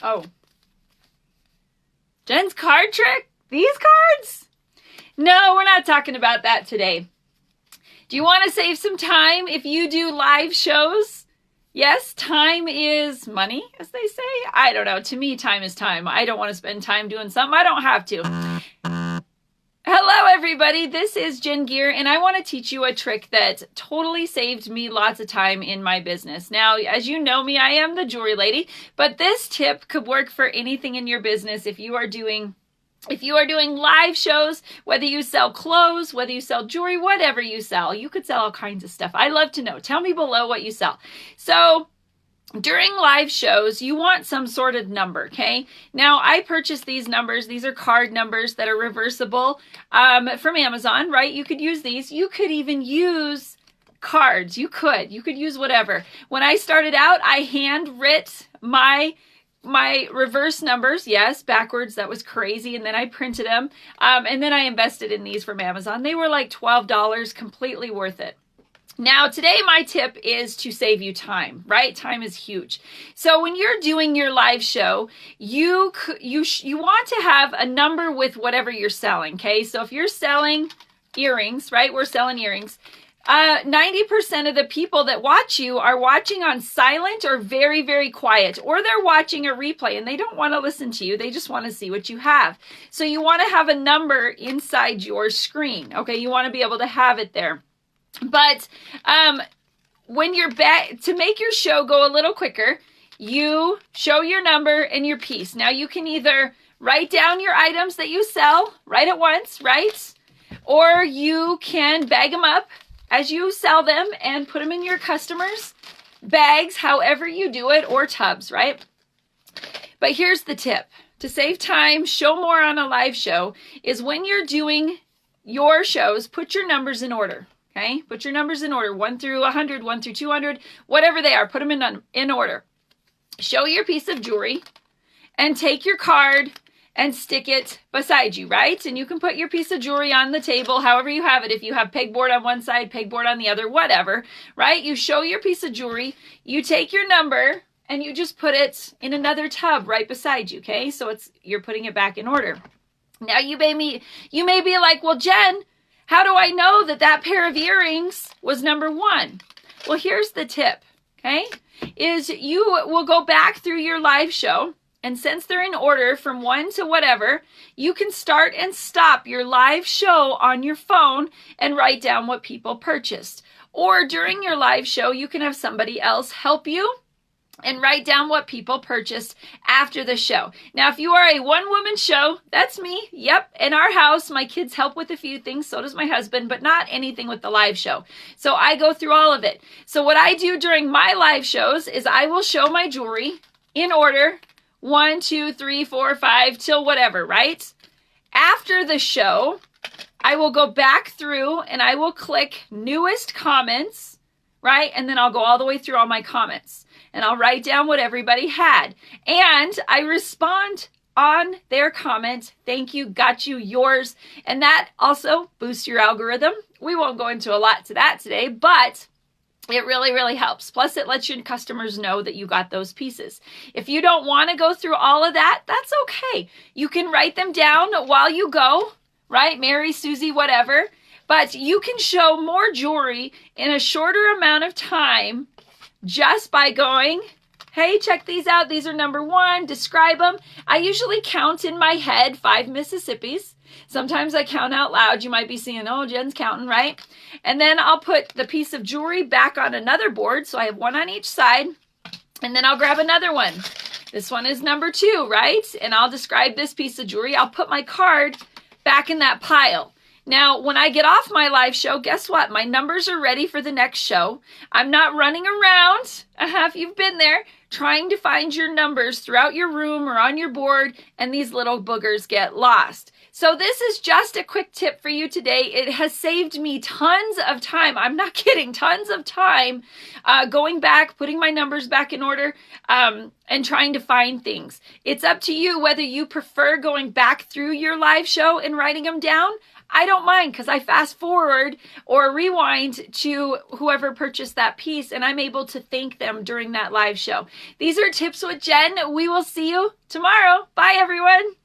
Oh. Jen's card trick? These cards? No, we're not talking about that today. Do you want to save some time if you do live shows? Yes, time is money, as they say. I don't know. To me, time is time. I don't want to spend time doing something I don't have to. Hello, everybody. This is Jen Gear, and I want to teach you a trick that totally saved me lots of time in my business. Now, as you know me, I am the jewelry lady, but this tip could work for anything in your business if you are doing live shows, whether you sell clothes, whether you sell jewelry, whatever you sell. You could sell all kinds of stuff. I love to know. Tell me below what you sell. So during live shows, you want some sort of number, okay? Now, I purchased these numbers. These are card numbers that are reversible from Amazon, right? You could use these. You could even use cards. You could use whatever. When I started out, I handwrit my reverse numbers, yes, backwards. That was crazy. And then I printed them. And then I invested in these from Amazon. They were like $12, completely worth it. Now, today my tip is to save you time, right? Time is huge. So when you're doing your live show, you want to have a number with whatever you're selling, okay? So if you're selling earrings, right? We're selling earrings. 90% of the people that watch you are watching on silent or very, very quiet, or they're watching a replay and they don't want to listen to you. They just want to see what you have. So you want to have a number inside your screen. Okay. You want to be able to have it there. But, when you're to make your show go a little quicker, you show your number and your piece. Now you can either write down your items that you sell right at once, right? Or you can bag them up as you sell them and put them in your customers' bags, however you do it, or tubs, right? But here's the tip. To save time, show more on a live show, is when you're doing your shows, put your numbers in order, okay? Put your numbers in order, 1 through 100, 1 through 200, whatever they are, put them in order. Show your piece of jewelry and take your card and stick it beside you, right? And you can put your piece of jewelry on the table, however you have it. If you have pegboard on one side, pegboard on the other, whatever, right? You show your piece of jewelry, you take your number, and you just put it in another tub right beside you, okay? So you're putting it back in order. Now you may be like, well, Jen, how do I know that pair of earrings was number 1? Well, here's the tip, okay? Is you will go back through your live show, and since they're in order from 1 to whatever, you can start and stop your live show on your phone and write down what people purchased. Or during your live show, you can have somebody else help you and write down what people purchased after the show. Now, if you are a one-woman show, that's me. Yep, in our house, my kids help with a few things, so does my husband, but not anything with the live show. So I go through all of it. So what I do during my live shows is I will show my jewelry in order, 1, 2, 3, 4, 5, till whatever, right? After the show, I will go back through and I will click newest comments, right? And then I'll go all the way through all my comments and I'll write down what everybody had. And I respond on their comment. Thank you, got you, yours. And that also boosts your algorithm. We won't go into a lot to that today, but it really, really helps. Plus, it lets your customers know that you got those pieces. If you don't want to go through all of that, that's okay. You can write them down while you go, right? Mary, Susie, whatever. But you can show more jewelry in a shorter amount of time just by going, hey, check these out. These are number 1. Describe them. I usually count in my head 5 Mississippis. Sometimes I count out loud. You might be seeing, oh, Jen's counting, right? And then I'll put the piece of jewelry back on another board. So I have 1 on each side. And then I'll grab another one. This one is number 2, right? And I'll describe this piece of jewelry. I'll put my card back in that pile. Now, when I get off my live show, guess what? My numbers are ready for the next show. I'm not running around, if you've been there, trying to find your numbers throughout your room or on your board, and these little boogers get lost. So this is just a quick tip for you today. It has saved me tons of time. I'm not kidding, tons of time going back, putting my numbers back in order, and trying to find things. It's up to you whether you prefer going back through your live show and writing them down. I don't mind because I fast forward or rewind to whoever purchased that piece and I'm able to thank them during that live show. These are Tips with Jen. We will see you tomorrow. Bye, everyone.